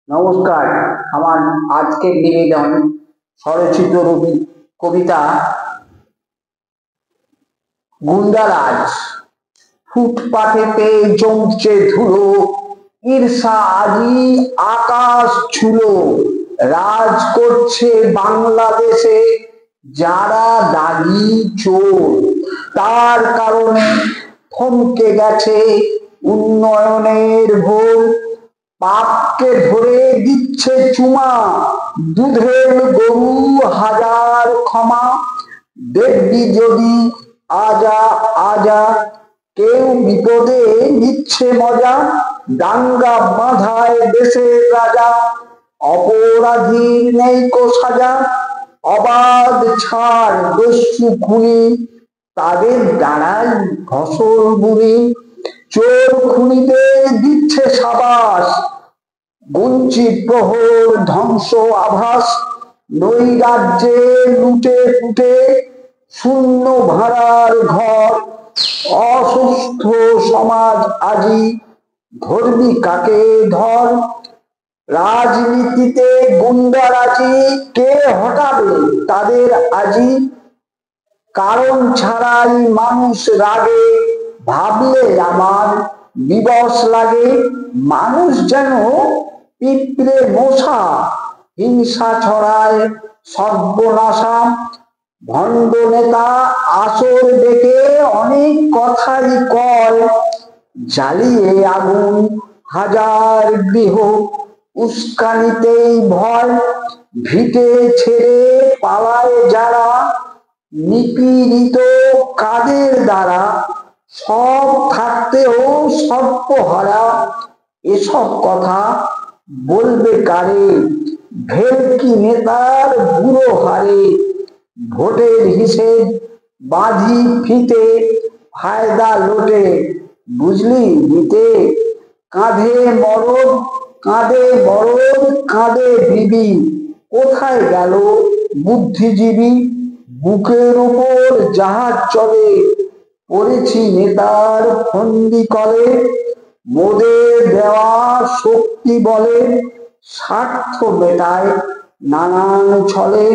নমস্কার। আমার আজকের নিবেদন স্বরচিত কবিতা গুন্ডারাজ। ফুটপাথেতে জমছে ধুলো, ঈর্ষা আজি আকাশ ছুলো। রাজ করছে বাংলাদেশে যারা দাগি চোর, তার কারণে থমকে গেছে উন্নয়নের ভোর। পাপকে ধরে দিচ্ছে চুমা, দুধের গরু হাজার ক্ষমা। দেখবি যদি আজা আজা, কেউ বিপদে নিচ্ছে মজা। দাঙ্গা বাঁধায় দেশের রাজা, অপরাধীর নেই কো সাজা। অবাধ ছাড় দস্যু খুনি, তাদের দ্বারাই ফসল বুনি। চোর খুনিদের দিচ্ছে সাবাস, বঞ্চিত প্রহর ধ্বংস আভাস। নৈরাজ্যে লুটে ফুটে শূন্য ভাড়ার ঘর। অসুস্থ সমাজ আজি, ধরবি কাকে ধর। রাজনীতিতে গুন্ডারাজি, কে হটাবে তাদের আজি। কারণ ছাড়াই মানুষ রাগে, ভাবলে আমার বিবশ লাগে। মানুষ যেন পিঁপড়ে মশা, হিংসা ছড়ায় সর্বনাশা। ভণ্ড নেতা আসর ডেকে অনেক কথাই কয়, জ্বালিয়ে আগুন হাজার গৃহ উস্কানিতেই ভয়। ভিটে ছেড়ে পালায় যারা, নিপীড়িত কাদের দ্বারা। সব থাকতেও সর্বহারা, এসব কথা বলবে কারে। ভেলকি নেতার বুড়ো হারে, ভোটের হিসেব বাঁধি ফিতে, ফায়দা লোটে বুঝলি দিতে। কাঁধে মরদ কাঁধে বরদ কাঁধে বিবি, কোথায় গেল বুদ্ধিজীবী। বুকের উপর জাহাজ চলে, পড়েছি নেতার ফন্দি কলে। মোদের দেওয়া শক্তি বলে, স্বার্থ মেটায় নানান ছলে।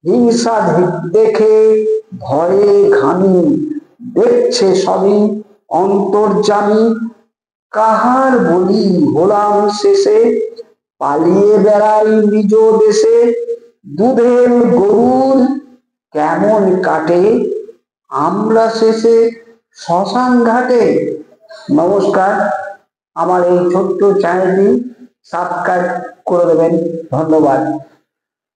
হিংসা দেখে ভয়ে ঘামি, দেখছে সবই অন্তর্যামী। কাহার বলি হলাম শেষে, পালিয়ে বেড়াই নিজ দেশে। দুধের গরুর কেমন কাটে, আমরা শেষে শ্মশান ঘাটে। নমস্কার। আমার এই ছোট্ট চ্যানেলটি সাবস্ক্রাইব করে দেবেন। ধন্যবাদ।